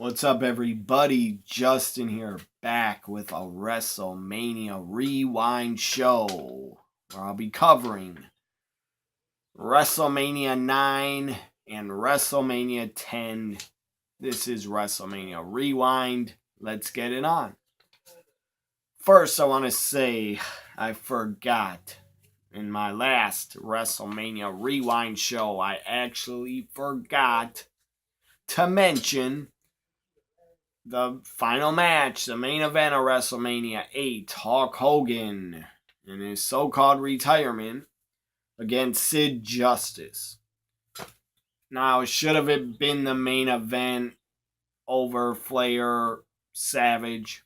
What's up, everybody? Justin here, back with a WrestleMania Rewind show where I'll be covering WrestleMania 9 and WrestleMania 10. This is WrestleMania Rewind. Let's get it on. First, I want to say I forgot in my last WrestleMania Rewind show, I actually forgot to mention the final match, the main event of WrestleMania 8, Hulk Hogan in his so-called retirement against Sid Justice. Now, should have it been the main event over Flair Savage?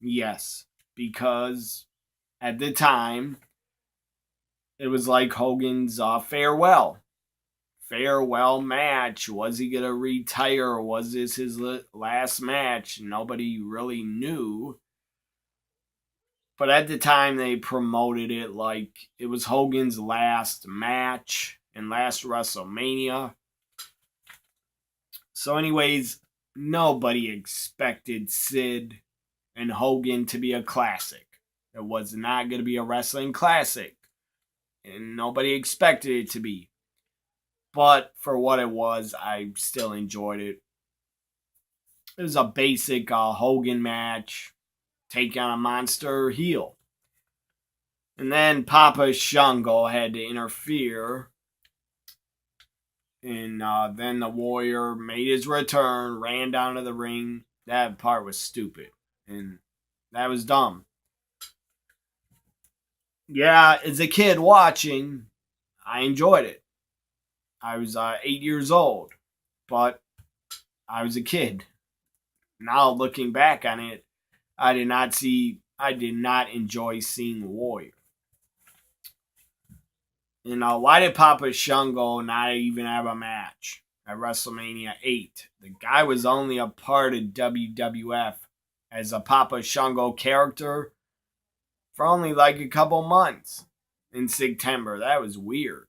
Yes, because at the time, it was like Hogan's farewell match. Was he going to retire? Was this his last match? Nobody really knew. But at the time, they promoted it like it was Hogan's last match and last WrestleMania. So anyways, nobody expected Sid and Hogan to be a classic. It was not going to be a wrestling classic. And nobody expected it to be. But for what it was, I still enjoyed it. It was a basic Hogan match. Take on a monster heel. And then Papa Shango had to interfere. And then the Warrior made his return, ran down to the ring. That part was stupid. And that was dumb. Yeah, as a kid watching, I enjoyed it. I was 8 years old, but I was a kid. Now looking back on it, I did not enjoy seeing Warrior. You know, why did Papa Shango not even have a match at WrestleMania 8? The guy was only a part of WWF as a Papa Shango character for only like a couple months in September. That was weird.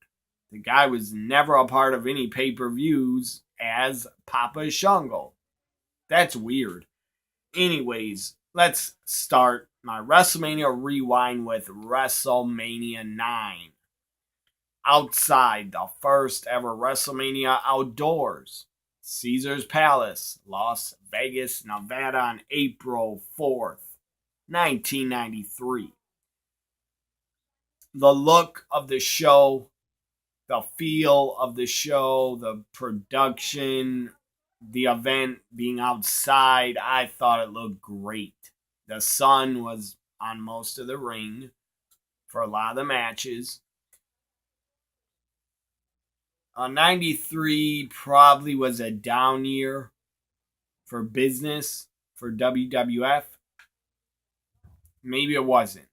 The guy was never a part of any pay-per-views as Papa Shango. That's weird. Anyways, let's start my WrestleMania Rewind with WrestleMania 9. Outside the first ever WrestleMania outdoors, Caesars Palace, Las Vegas, Nevada on April 4th, 1993. The look of the show, the feel of the show, the production, the event being outside, I thought it looked great. The sun was on most of the ring for a lot of the matches. 93 probably was a down year for business for WWF. Maybe it wasn't.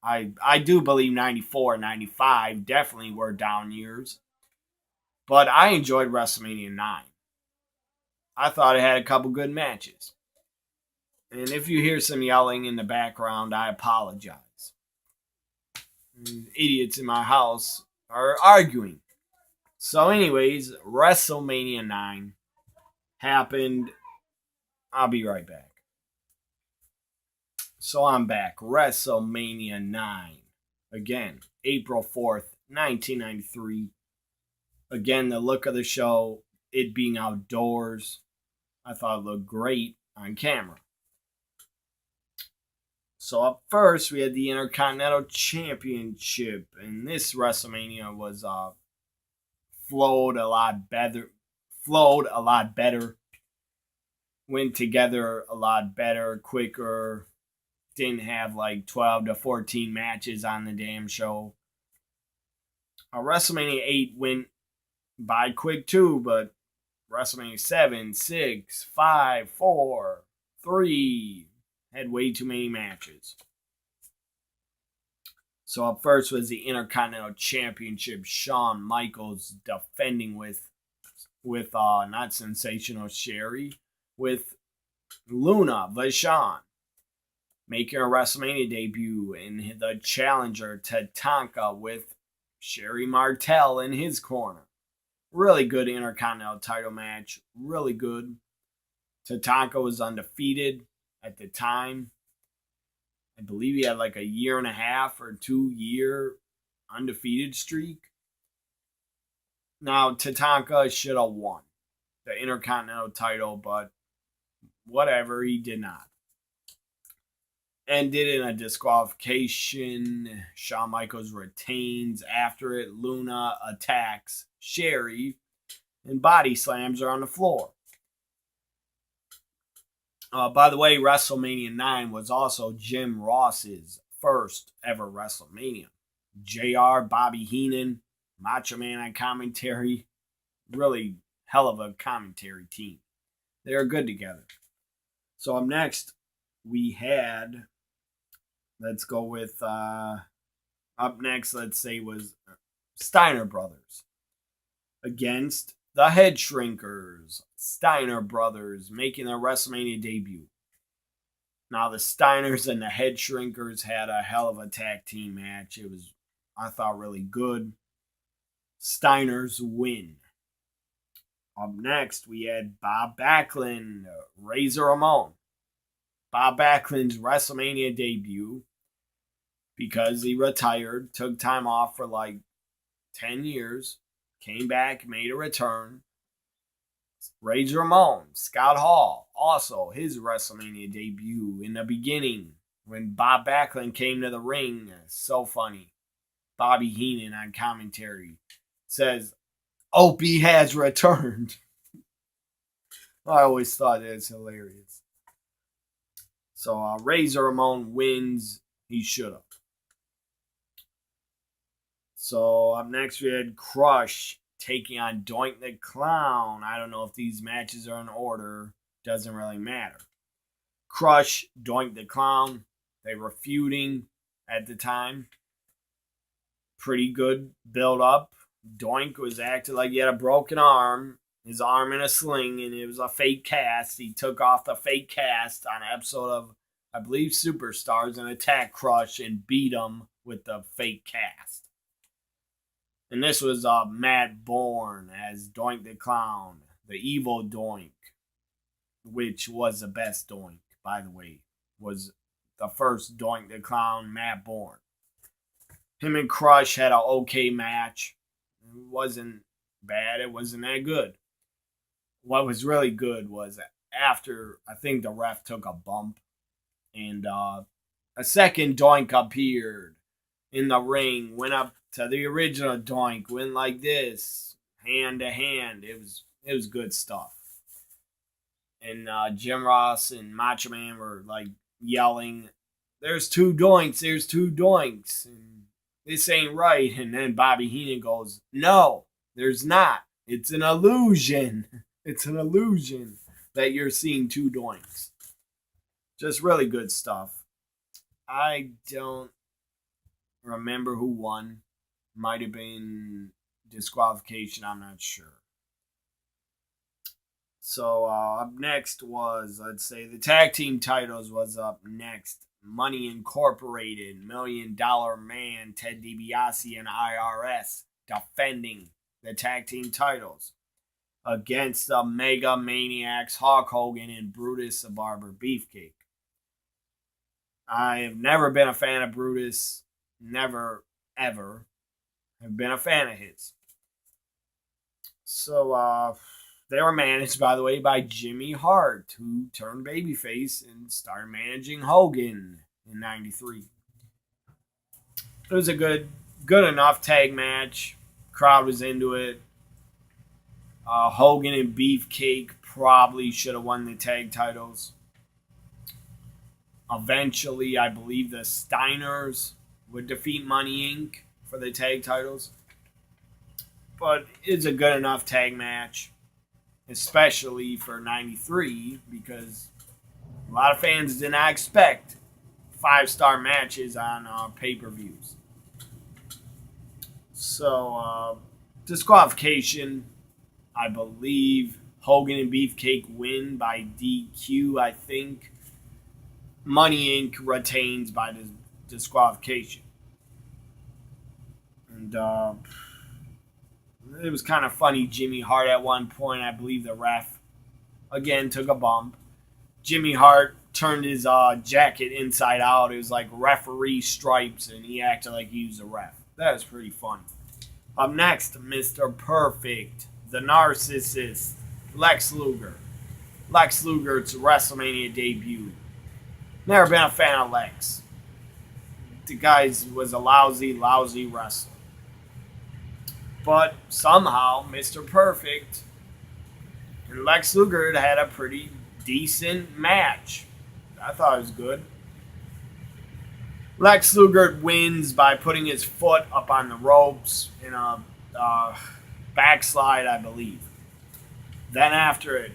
I do believe 94 and 95 definitely were down years. But I enjoyed WrestleMania 9. I thought it had a couple good matches. And if you hear some yelling in the background, I apologize. Idiots in my house are arguing. So anyways, WrestleMania 9 happened. I'll be right back. So I'm back. WrestleMania 9. Again, April 4th, 1993. Again, the look of the show, it being outdoors, I thought it looked great on camera. So up first, we had the Intercontinental Championship. And this WrestleMania was flowed a lot better. Went together a lot better, quicker. Didn't have like 12 to 14 matches on the damn show. WrestleMania 8 went by quick too, but WrestleMania 7, 6, 5, 4, 3 had way too many matches. So up first was the Intercontinental Championship. Shawn Michaels defending with not Sensational Sherry, with Luna Vachon making a WrestleMania debut, and the challenger Tatanka with Sherry Martel in his corner. Really good Intercontinental title match. Really good. Tatanka was undefeated at the time. I believe he had like a 1.5 or 2 year undefeated streak. Now, Tatanka should have won the Intercontinental title, but whatever, he did not. Ended in a disqualification. Shawn Michaels retains. After it, Luna attacks Sherry and body slams her on the floor. By the way, WrestleMania 9 was also Jim Ross's first ever WrestleMania. JR, Bobby Heenan, Macho Man on commentary. Really hell of a commentary team. They were good together. So up next, we had, let's go with, up next, let's say, was Steiner Brothers against the Head Shrinkers. Steiner Brothers making their WrestleMania debut. Now, the Steiners and the Head Shrinkers had a hell of a tag team match. It was, I thought, really good. Steiners win. Up next, we had Bob Backlund, Razor Ramon. Bob Backlund's WrestleMania debut, because he retired, took time off for like 10 years, came back, made a return. Razor Ramon, Scott Hall, also his WrestleMania debut in the beginning when Bob Backlund came to the ring. So funny. Bobby Heenan on commentary says, Opie has returned. I always thought that was hilarious. So Razor Ramon wins. He should have. So up next we had Crush taking on Doink the Clown. I don't know if these matches are in order. Doesn't really matter. Crush, Doink the Clown. They were feuding at the time. Pretty good build up. Doink was acting like he had a broken arm. His arm in a sling, and it was a fake cast. He took off the fake cast on an episode of, I believe, Superstars and attacked Crush and beat him with the fake cast. And this was Matt Bourne as Doink the Clown, the evil Doink, which was the best Doink, by the way, was the first Doink the Clown, Matt Bourne. Him and Crush had an okay match. It wasn't bad. It wasn't that good. What was really good was after, I think the ref took a bump, and a second Doink appeared in the ring, went up to the original Doink, went like this, hand to hand. It was good stuff. And Jim Ross and Macho Man were like yelling, "There's two Doinks, there's two Doinks, and this ain't right." And then Bobby Heenan goes, "No, there's not. It's an illusion. It's an illusion that you're seeing two Doinks." Just really good stuff. I don't remember who won. Might have been disqualification. I'm not sure. So up next was, let's say, the tag team titles was up next. Money Incorporated, $1 Million Man, Ted DiBiase, and IRS defending the tag team titles against the Mega Maniacs, Hulk Hogan and Brutus the Barber Beefcake. I have never been a fan of Brutus. Never, ever have been a fan of his. So, they were managed, by the way, by Jimmy Hart, who turned babyface and started managing Hogan in '93. It was a good enough tag match. Crowd was into it. Hogan and Beefcake probably should have won the tag titles. Eventually, I believe the Steiners would defeat Money Inc. for the tag titles. But it's a good enough tag match, especially for '93, because a lot of fans did not expect 5-star matches on pay-per-views. So, disqualification, I believe Hogan and Beefcake win by DQ, I think. Money Inc. retains by disqualification. And it was kind of funny. Jimmy Hart at one point, I believe the ref again took a bump. Jimmy Hart turned his jacket inside out. It was like referee stripes, and he acted like he was a ref. That was pretty fun. Up next, Mr. Perfect, the narcissist, Lex Luger. Lex Luger's WrestleMania debut. Never been a fan of Lex. The guy was a lousy wrestler. But somehow, Mr. Perfect and Lex Luger had a pretty decent match. I thought it was good. Lex Luger wins by putting his foot up on the ropes in a backslide, I believe. Then after it,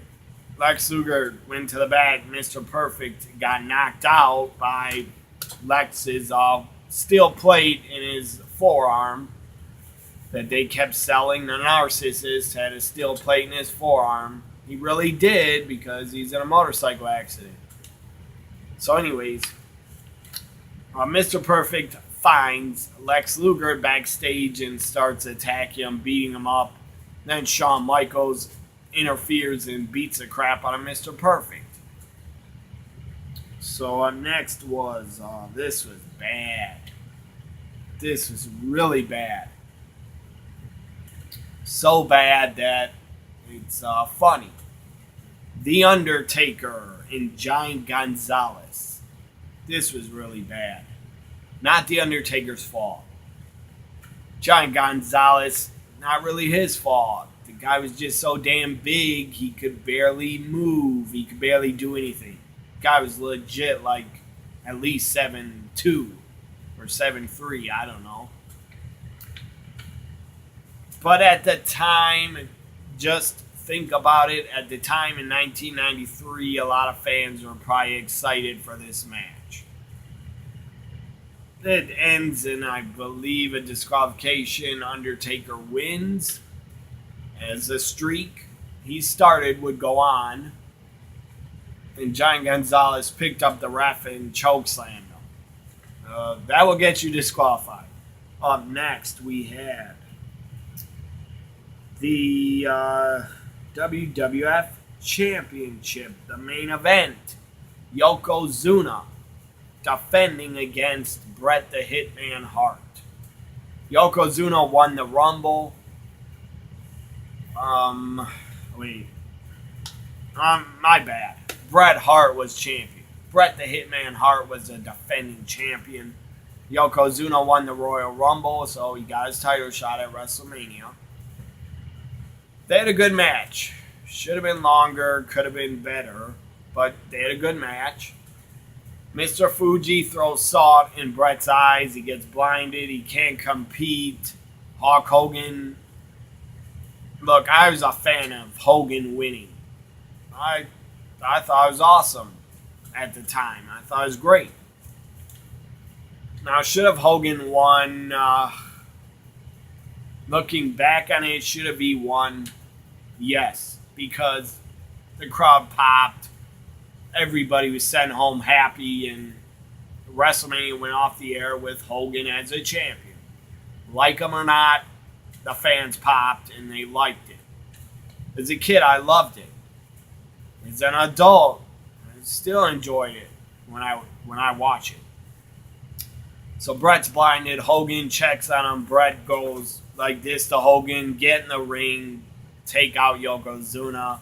Lex Luger went to the back. Mr. Perfect got knocked out by Lex's steel plate in his forearm that they kept selling. The narcissist had a steel plate in his forearm. He really did, because he's in a motorcycle accident. So anyways, Mr. Perfect finds Lex Luger backstage and starts attacking him, beating him up. Then Shawn Michaels interferes and beats the crap out of Mr. Perfect. So next was, this was bad. This was really bad. So bad that it's funny. The Undertaker and Giant Gonzalez. This was really bad. Not The Undertaker's fault. Giant Gonzalez, not really his fault. The guy was just so damn big, he could barely move. He could barely do anything. The guy was legit like at least 7'2" or 7'3", I don't know. But at the time, just think about it. At the time in 1993, a lot of fans were probably excited for this match. It ends in, I believe, a disqualification. Undertaker wins as the streak he started would go on. And Giant Gonzalez picked up the ref and chokeslammed him. That will get you disqualified. Up next, we had the WWF Championship, the main event. Yokozuna defending against Bret the Hitman Hart. Yokozuna won the Rumble. My bad. Bret Hart was champion. Bret the Hitman Hart was a defending champion. Yokozuna won the Royal Rumble, so he got his title shot at WrestleMania. They had a good match. Should have been longer, could have been better, but they had a good match. Mr. Fuji throws salt in Bret's eyes. He gets blinded. He can't compete. Hulk Hogan. Look, I was a fan of Hogan winning. I thought it was awesome at the time. I thought it was great. Now, should have Hogan won? Looking back on it, should have he won? Yes, because the crowd popped. Everybody was sent home happy, and WrestleMania went off the air with Hogan as a champion. Like him or not, the fans popped and they liked it. As a kid, I loved it. As an adult, I still enjoy it when I watch it. So Bret's blinded. Hogan checks on him. Bret goes like this to Hogan, get in the ring, take out Yokozuna.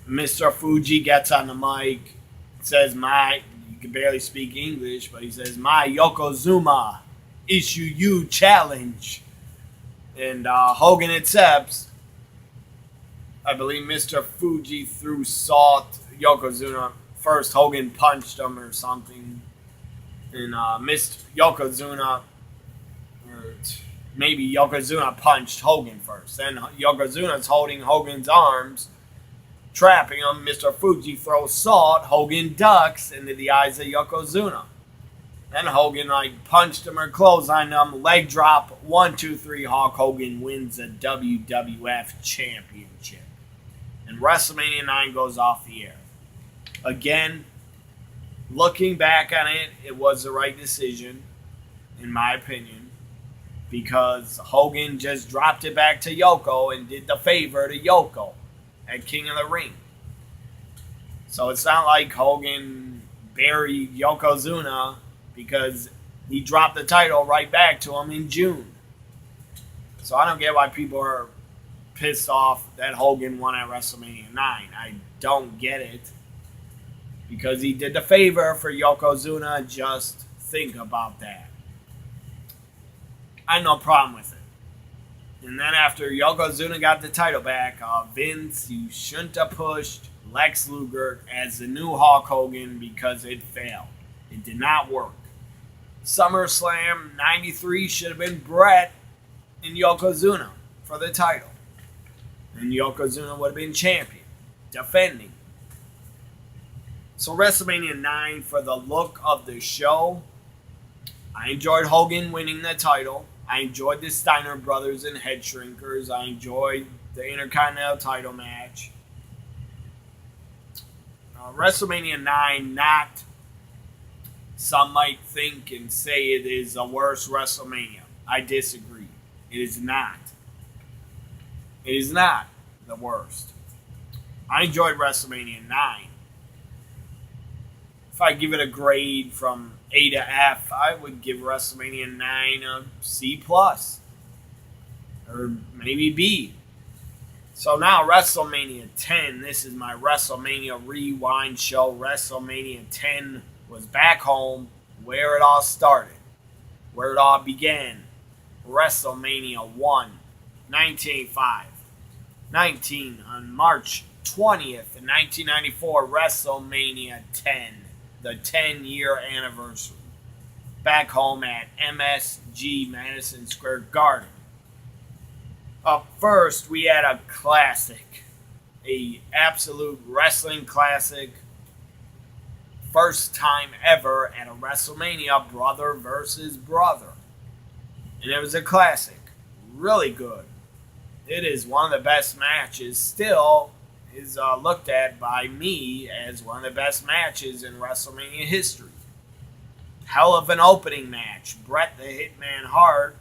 Mr. Fuji gets on the mic, says you can barely speak English, but he says, "My Yokozuna issue you challenge." And Hogan accepts. I believe Mr. Fuji threw salt. Yokozuna, first Hogan punched him or something. And Mr. Yokozuna, or maybe Yokozuna punched Hogan first. Then Yokozuna's holding Hogan's arms, trapping him. Mr. Fuji throws salt. Hogan ducks into the eyes of Yokozuna. Then Hogan punched him or clotheslined him. Leg drop. 1, 2, 3. Hulk Hogan wins the WWF Championship. And WrestleMania 9 goes off the air. Again, looking back on it, it was the right decision, in my opinion, because Hogan just dropped it back to Yoko and did the favor to Yoko at King of the Ring. So it's not like Hogan buried Yokozuna because he dropped the title right back to him in June. So I don't get why people are pissed off that Hogan won at WrestleMania 9. I don't get it. Because he did the favor for Yokozuna. Just think about that. I have no problem with it. And then after Yokozuna got the title back, Vince, you shouldn't have pushed Lex Luger as the new Hulk Hogan because it failed. It did not work. SummerSlam 93 should have been Bret and Yokozuna for the title. And Yokozuna would have been champion, defending. So WrestleMania 9, for the look of the show, I enjoyed Hogan winning the title. I enjoyed the Steiner Brothers and Head Shrinkers. I enjoyed the Intercontinental title match. WrestleMania 9, not, some might think and say it is the worst WrestleMania. I disagree. It is not. It is not the worst. I enjoyed WrestleMania 9. If I give it a grade from A to F, I would give WrestleMania 9 a C+. Or maybe B. So now WrestleMania 10. This is my WrestleMania Rewind show. WrestleMania 10 was back home where it all started. Where it all began. WrestleMania 1, 1985. 19 on March 20th, 1994. WrestleMania 10. The 10-year anniversary. Back home at MSG, Madison Square Garden. Up first, we had a classic. A absolute wrestling classic. First time ever at a WrestleMania, brother versus brother. And it was a classic. Really good. It is one of the best matches. Still is looked at by me as one of the best matches in WrestleMania history. Hell of an opening match. Bret the Hitman Hart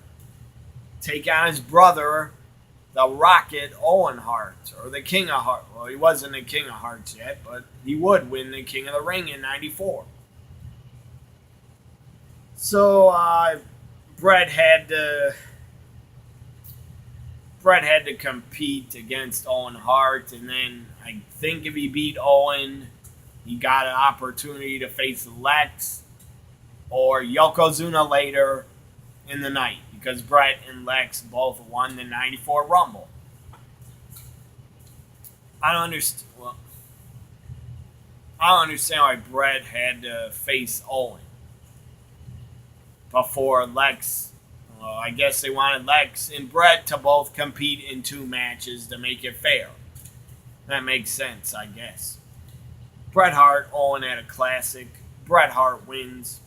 take on his brother, the Rocket Owen Hart, or the King of Hearts. Well, he wasn't the King of Hearts yet, but he would win the King of the Ring in '94. So Bret had to compete against Owen Hart, and then I think if he beat Owen, he got an opportunity to face Lex or Yokozuna later in the night, because Bret and Lex both won the '94 Rumble. I don't understand why Bret had to face Owen before Lex. Well, I guess they wanted Lex and Bret to both compete in 2 matches to make it fair. That makes sense, I guess. Bret Hart, Owen had a classic. Bret Hart wins.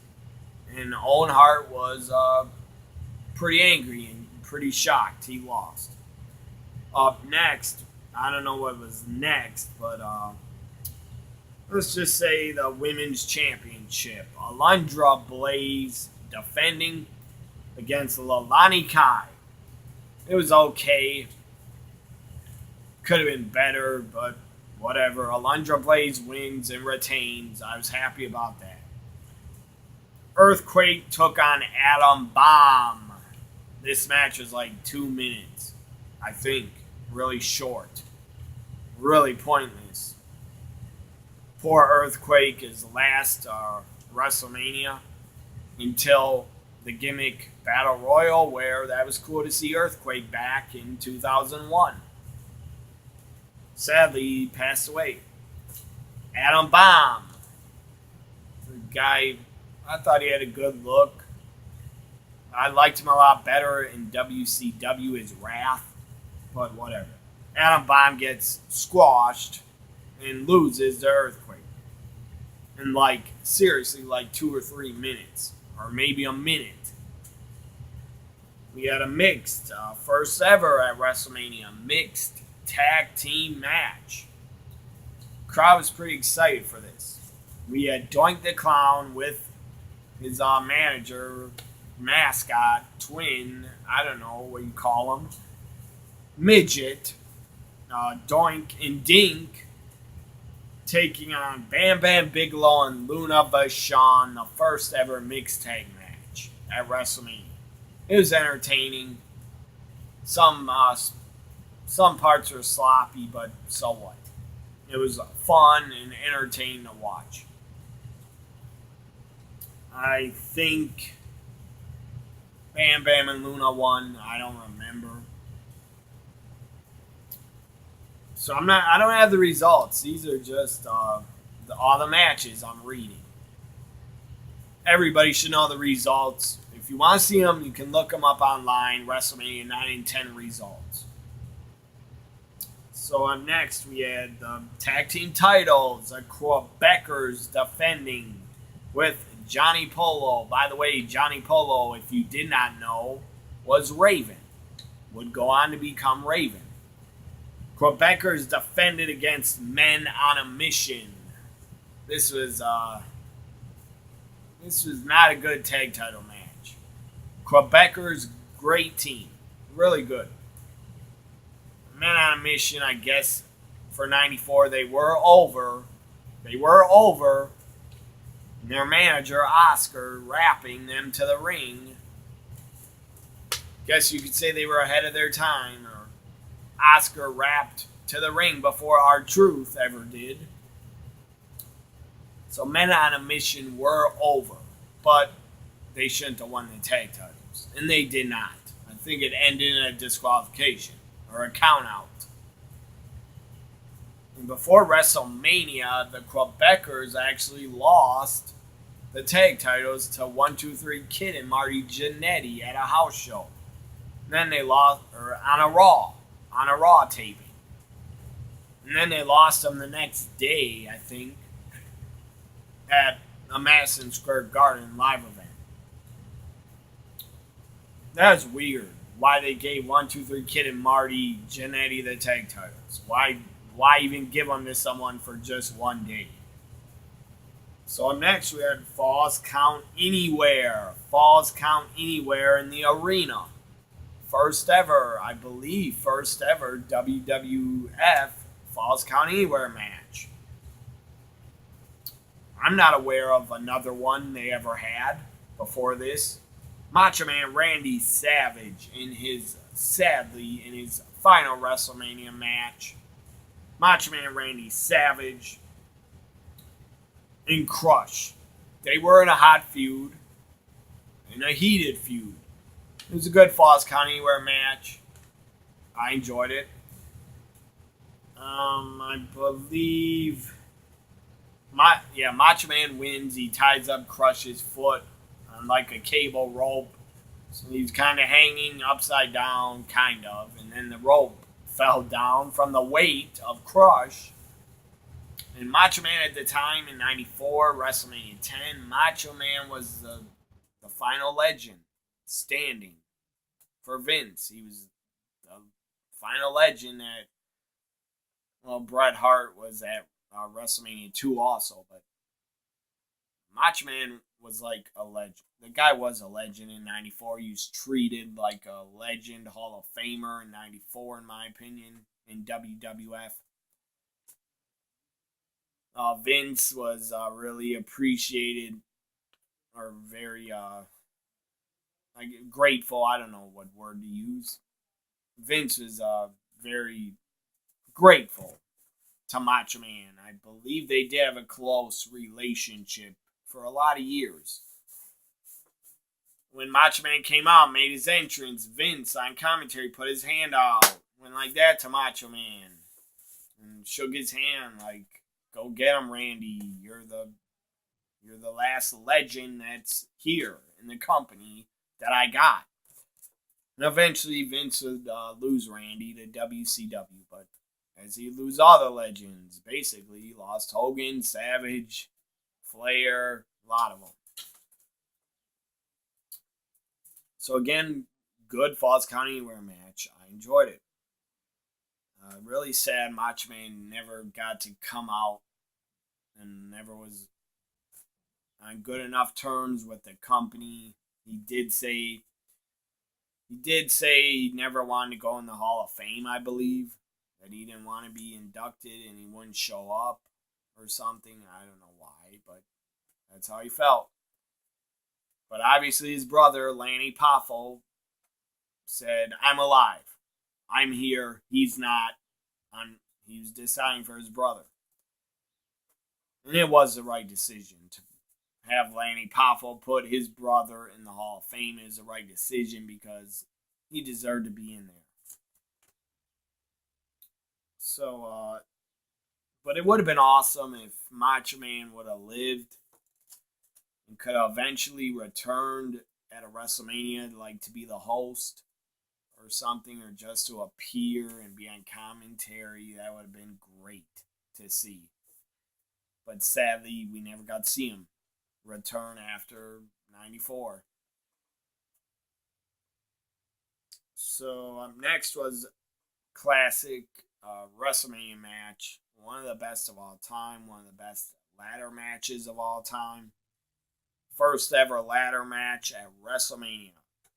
And Owen Hart was pretty angry and pretty shocked he lost. Up next, I don't know what was next, but let's just say the Women's Championship. Alundra Blaze defending against Lalani Kai. It was okay. Could have been better, but whatever. Alundra Blaze wins and retains. I was happy about that. Earthquake took on Adam Bomb. This match was like 2 minutes, I think. Really short. Really pointless. Poor Earthquake is last WrestleMania until the gimmick Battle Royal, where that was cool to see Earthquake back in 2001. Sadly, he passed away. Adam Bomb. The guy, I thought he had a good look. I liked him a lot better in WCW as Wrath, but whatever. Adam Bomb gets squashed and loses to Earthquake. In seriously, 2 or 3 minutes. Or maybe a minute. We had a mixed, first ever at WrestleMania, mixed tag team match. Crowd was pretty excited for this. We had Doink the Clown with his manager, mascot, twin, I don't know what you call him, midget, Doink and Dink, taking on Bam Bam Bigelow and Luna Vachon, the first ever mixed tag match at WrestleMania. It was entertaining. Some parts were sloppy, but so what? It was fun and entertaining to watch. I think Bam Bam and Luna won. I don't remember. So I don't have the results. These are just all the matches I'm reading. Everybody should know the results. If you want to see them, you can look them up online. WrestleMania 9 and 10 results. So next we had the tag team titles. The Quebecers defending with Johnny Polo. By the way, Johnny Polo, if you did not know, was Raven. Would go on to become Raven. Quebecers defended against Men on a Mission. This was not a good tag title match. Quebecers, great team. Really good. Men on a Mission, I guess, for 94, they were over. Their manager, Oscar, rapping them to the ring. Guess you could say they were ahead of their time. Or Oscar rapped to the ring before R-Truth ever did. So Men on a Mission were over. But they shouldn't have won the tag titles. And they did not. I think it ended in a disqualification. Or a count out. And before WrestleMania, the Quebecers actually lost the tag titles to 1-2-3 Kid and Marty Jannetty at a house show. And then they lost on a Raw taping. And then they lost them the next day, I think, at a Madison Square Garden live event. That was weird. Why they gave 1-2-3 Kid and Marty Jannetty the tag titles? Why even give them to someone for just one day? So next we had Falls Count Anywhere. Falls Count Anywhere in the arena. First ever WWF Falls Count Anywhere match. I'm not aware of another one they ever had before this. Macho Man Randy Savage in his final WrestleMania match. Macho Man Randy Savage and Crush. They were in a hot feud. In a heated feud. It was a good Falls Count Anywhere match. I enjoyed it. I believe Macho Man wins. He ties up Crush's foot on like a cable rope. So he's kind of hanging upside down, kind of. And then the rope fell down from the weight of Crush. And Macho Man at the time in 94, WrestleMania 10, Macho Man was the final legend standing for Vince. He was the final legend that, Bret Hart was at WrestleMania 2 also, but Macho Man was like a legend. The guy was a legend in 94. He was treated like a legend, Hall of Famer in 94, in my opinion, in WWF. Vince was really appreciated, or very grateful. I don't know what word to use. Vince was very grateful to Macho Man. I believe they did have a close relationship for a lot of years. When Macho Man came out, made his entrance, Vince on commentary put his hand out, went like that to Macho Man, and shook his hand like, "Go get him, Randy. You're the last legend that's here in the company that I got." And eventually Vince would lose Randy to WCW, but as he lose all the legends, basically he lost Hogan, Savage, Flair, a lot of them. So again, good Falls Count Anywhere match. I enjoyed it. Really sad Macho Man never got to come out and never was on good enough terms with the company. He did say he never wanted to go in the Hall of Fame, I believe. That he didn't want to be inducted and he wouldn't show up. or something. I don't know why, but that's how he felt. But obviously his brother, Lanny Poffo, said, I'm alive. I'm here. He's not. He was deciding for his brother. And it was the right decision to have Lanny Poffo put his brother in the Hall of Fame. Is the right decision because he deserved to be in there. So, but it would have been awesome if Macho Man would have lived and could have eventually returned at a WrestleMania, like to be the host or something, or just to appear and be on commentary. That would have been great to see. But sadly, we never got to see him return after '94. So next was classic WrestleMania match. One of the best of all time. One of the best ladder matches of all time. First ever ladder match at WrestleMania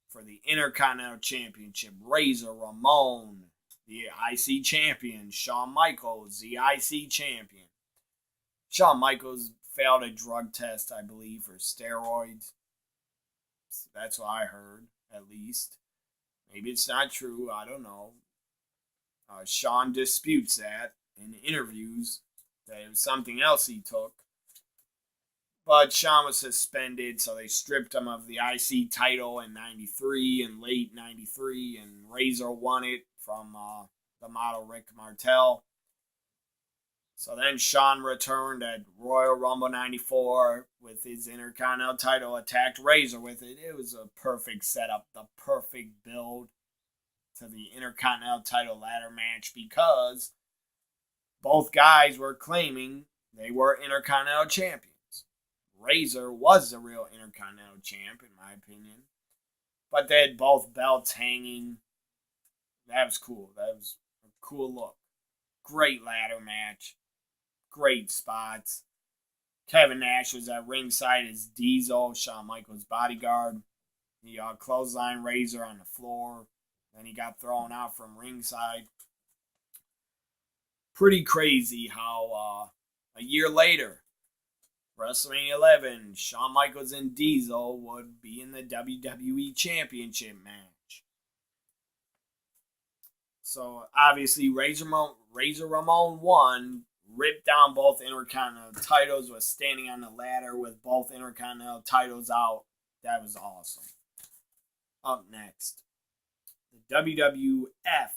for the Intercontinental Championship. Razor Ramon, the IC champion. Shawn Michaels, the IC champion. Shawn Michaels failed a drug test, I believe, for steroids. That's what I heard, at least. Maybe it's not true. I don't know. Shawn disputes that in interviews, that it was something else he took. But Shawn was suspended, so they stripped him of the IC title in '93, in late '93, and Razor won it from the model Rick Martel. So then Shawn returned at Royal Rumble '94 with his Intercontinental title, attacked Razor with it. It was a perfect setup, the perfect build to the Intercontinental title ladder match because both guys were claiming they were Intercontinental champions. Razor was the real Intercontinental champ, in my opinion. But they had both belts hanging. That was cool. That was a cool look. Great ladder match. Great spots. Kevin Nash was at ringside as Diesel, Shawn Michaels' bodyguard. He clotheslined Razor on the floor. Then he got thrown out from ringside. Pretty crazy how a year later, WrestleMania 11, Shawn Michaels and Diesel would be in the WWE Championship match. So obviously Razor Ramon won, ripped down both Intercontinental titles, was standing on the ladder with both Intercontinental titles out. That was awesome. Up next, the WWF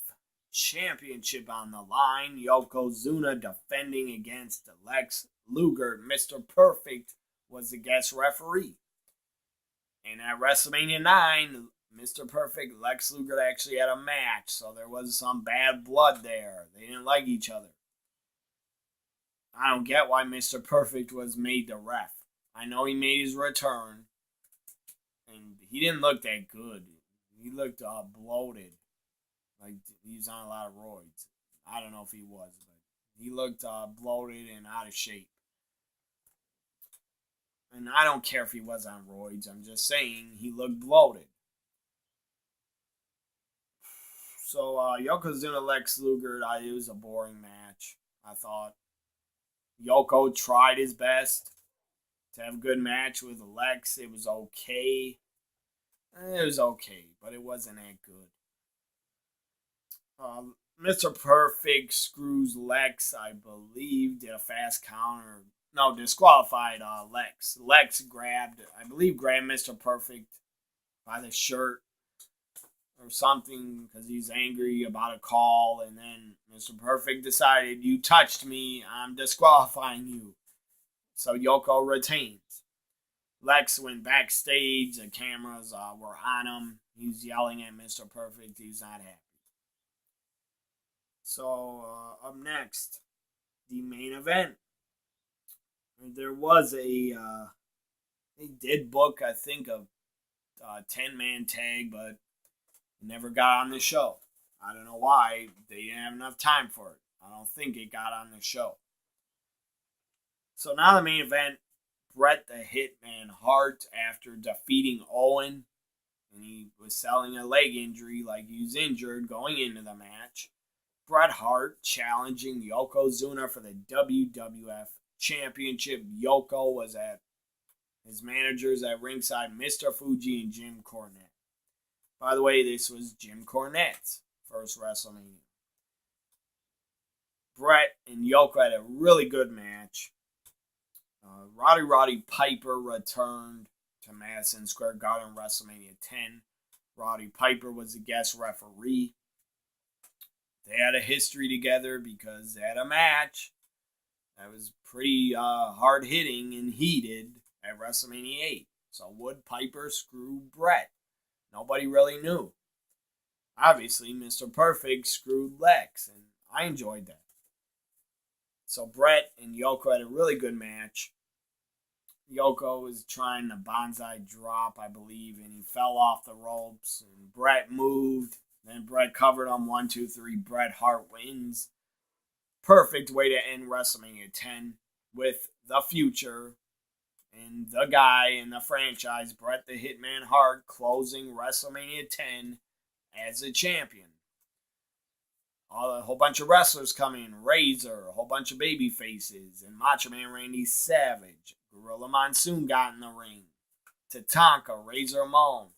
Championship on the line. Yokozuna defending against Lex Luger. Mr. Perfect was the guest referee. And at WrestleMania 9, Mr. Perfect, Lex Luger actually had a match, so there was some bad blood there. They didn't like each other. I don't get why Mr. Perfect was made the ref. I know he made his return, and he didn't look that good. He looked bloated, like he was on a lot of roids. I don't know if he was, but he looked bloated and out of shape. And I don't care if he was on roids. I'm just saying he looked bloated. So Yokozuna Lex Luger, it was a boring match, I thought. Yoko tried his best to have a good match with Lex. It was okay. It was okay, but it wasn't that good. Mr. Perfect screws Lex, I believe, did a fast counter. No, disqualified Lex. Lex grabbed Mr. Perfect by the shirt or something because he's angry about a call, and then Mr. Perfect decided, you touched me, I'm disqualifying you. So Yoko retains. Lex went backstage, the cameras were on him. He was yelling at Mr. Perfect, he was not happy. So up next, the main event. There was they did book, I think, a 10-man tag, but never got on the show. I don't know why. They didn't have enough time for it. I don't think it got on the show. So now the main event, Bret the Hitman Hart, after defeating Owen, and he was selling a leg injury like he was injured going into the match. Bret Hart challenging Yokozuna for the WWF Championship. Yoko was at his managers at ringside, Mr. Fuji and Jim Cornette. By the way, this was Jim Cornette's first WrestleMania. Bret and Yoko had a really good match. Roddy Piper returned to Madison Square Garden WrestleMania 10. Roddy Piper was the guest referee. They had a history together because they had a match that was pretty hard hitting and heated at WrestleMania 8. So would Piper screw Bret? Nobody really knew. Obviously, Mr. Perfect screwed Lex, and I enjoyed that. So Bret and Yoko had a really good match. Yoko was trying the bonsai drop, I believe, and he fell off the ropes, and Bret moved. Then Bret covered on 1, 2, 3. Bret Hart wins. Perfect way to end WrestleMania 10 with the future and the guy in the franchise, Bret the Hitman Hart, closing WrestleMania 10 as a champion. A whole bunch of wrestlers coming, Razor, a whole bunch of baby faces, and Macho Man Randy Savage. Gorilla Monsoon got in the ring. Tatanka, Razor Ramon,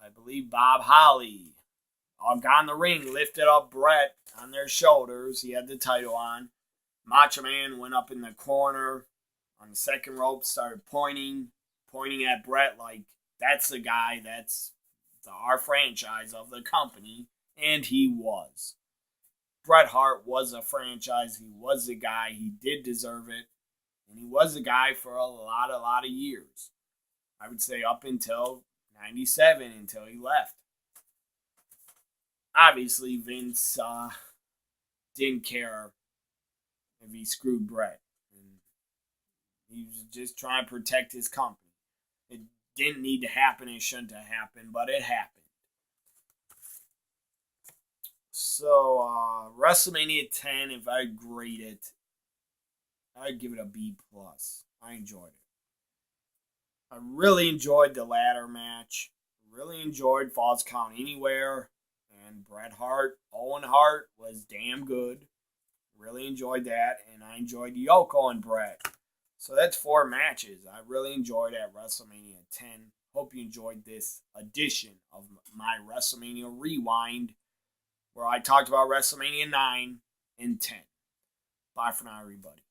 I believe Bob Holly, all got in the ring, lifted up Bret on their shoulders. He had the title on. Macho Man went up in the corner on the second rope, started pointing at Bret like, that's the guy, that's our franchise of the company. And he was. Bret Hart was a franchise. He was the guy. He did deserve it. And he was the guy for a lot of years. I would say up until 97, until he left. Obviously, Vince didn't care if he screwed Bret. And he was just trying to protect his company. It didn't need to happen. It shouldn't have happened, but it happened. So, WrestleMania 10, if I grade it, I'd give it a B+. I enjoyed it. I really enjoyed the ladder match. Really enjoyed Falls Count Anywhere. And Bret Hart, Owen Hart was damn good. Really enjoyed that. And I enjoyed Yoko and Bret. So that's 4 matches I really enjoyed at WrestleMania 10. Hope you enjoyed this edition of my WrestleMania Rewind, where I talked about WrestleMania 9 and 10. Bye for now, everybody.